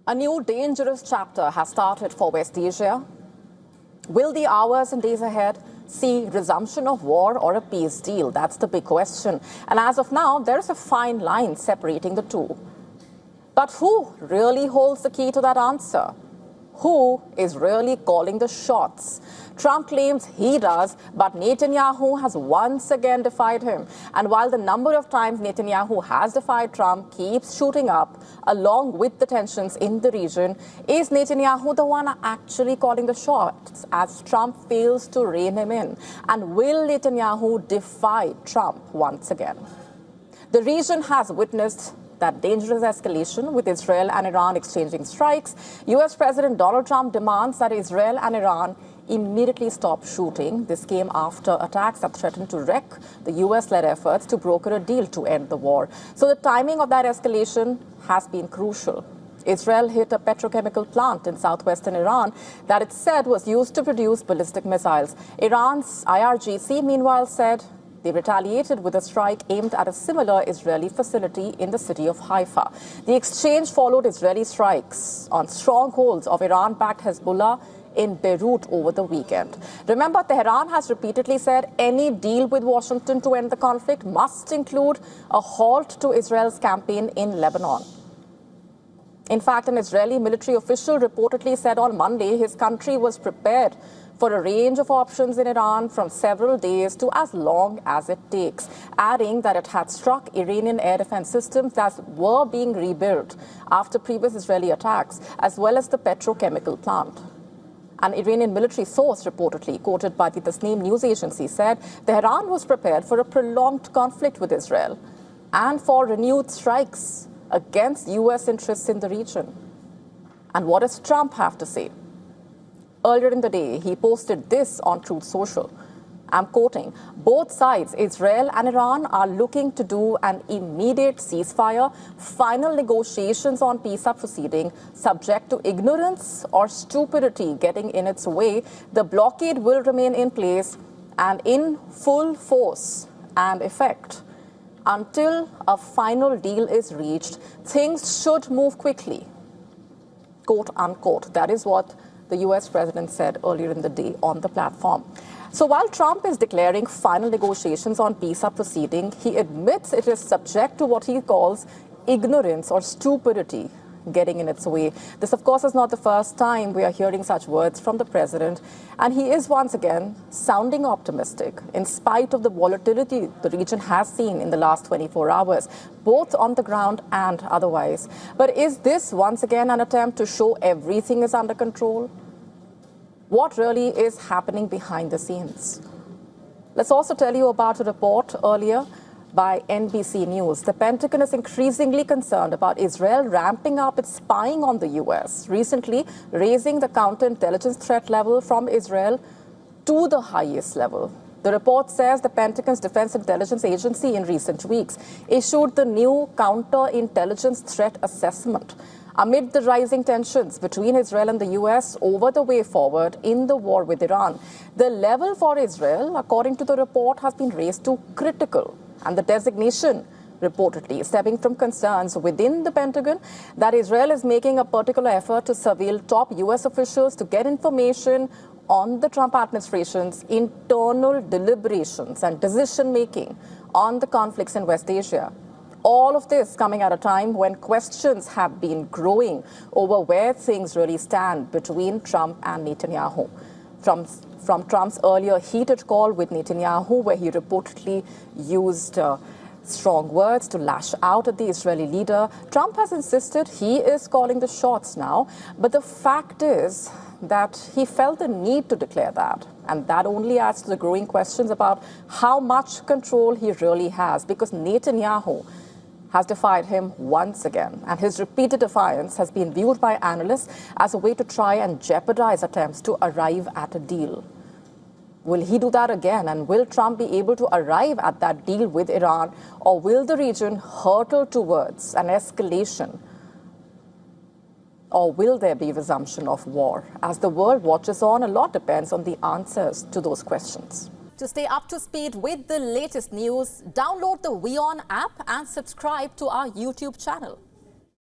A new dangerous chapter has started for West Asia. Will the hours and days ahead see resumption of war or a peace deal? That's the big question. And as of now, there's a fine line separating the two. But who really holds the key to that answer? Who is really calling the shots? Trump claims he does, but Netanyahu has once again defied him. And while the number of times Netanyahu has defied Trump keeps shooting up, along with the tensions in the region, is Netanyahu the one actually calling the shots as Trump fails to rein him in? And will Netanyahu defy Trump once again? The region has witnessed that dangerous escalation with Israel and Iran exchanging strikes. U.S. President Donald Trump demands that Israel and Iran immediately stop shooting. This came after attacks that threatened to wreck the U.S.-led efforts to broker a deal to end the war. So the timing of that escalation has been crucial. Israel hit a petrochemical plant in southwestern Iran that it said was used to produce ballistic missiles. Iran's IRGC, meanwhile, said they retaliated with a strike aimed at a similar Israeli facility in the city of Haifa. The exchange followed Israeli strikes on strongholds of Iran-backed Hezbollah in Beirut over the weekend. Remember, Tehran has repeatedly said any deal with Washington to end the conflict must include a halt to Israel's campaign in Lebanon. In fact, an Israeli military official reportedly said on Monday his country was prepared for a range of options in Iran from several days to as long as it takes, adding that it had struck Iranian air defense systems that were being rebuilt after previous Israeli attacks, as well as the petrochemical plant. An Iranian military source reportedly, quoted by the Tasnim news agency, said Tehran was prepared for a prolonged conflict with Israel and for renewed strikes against U.S. interests in the region. And what does Trump have to say? Earlier in the day, he posted this on Truth Social. I'm quoting, "Both sides, Israel and Iran, are looking to do an immediate ceasefire, final negotiations on peace are proceeding, subject to ignorance or stupidity getting in its way. The blockade will remain in place and in full force and effect. Until a final deal is reached, things should move quickly." Quote unquote. That is what the U.S. president said earlier in the day on the platform. So while Trump is declaring final negotiations on peace are proceeding, he admits it is subject to what he calls ignorance or stupidity getting in its way. This, of course, is not the first time we are hearing such words from the president, and he is once again sounding optimistic in spite of the volatility the region has seen in the last 24 hours, both on the ground and otherwise. But is this once again an attempt to show everything is under control? What really is happening behind the scenes? Let's also tell you about a report earlier by NBC News. The Pentagon is increasingly concerned about Israel ramping up its spying on the U.S., recently raising the counterintelligence threat level from Israel to the highest level. The report says the Pentagon's Defense Intelligence Agency in recent weeks issued the new counterintelligence threat assessment amid the rising tensions between Israel and the U.S. over the way forward in the war with Iran. The level for Israel, according to the report, has been raised to critical, and the designation reportedly stemming from concerns within the Pentagon that Israel is making a particular effort to surveil top U.S. officials to get information on the Trump administration's internal deliberations and decision-making on the conflicts in West Asia. All of this coming at a time when questions have been growing over where things really stand between Trump and Netanyahu. From Trump's earlier heated call with Netanyahu, where he reportedly used strong words to lash out at the Israeli leader, Trump has insisted he is calling the shots now. But the fact is that he felt the need to declare that. And that only adds to the growing questions about how much control he really has, because Netanyahu has defied him once again. And his repeated defiance has been viewed by analysts as a way to try and jeopardize attempts to arrive at a deal. Will he do that again? And will Trump be able to arrive at that deal with Iran? Or will the region hurtle towards an escalation? Or will there be resumption of war? As the world watches on, a lot depends on the answers to those questions. To stay up to speed with the latest news, download the WION app and subscribe to our YouTube channel.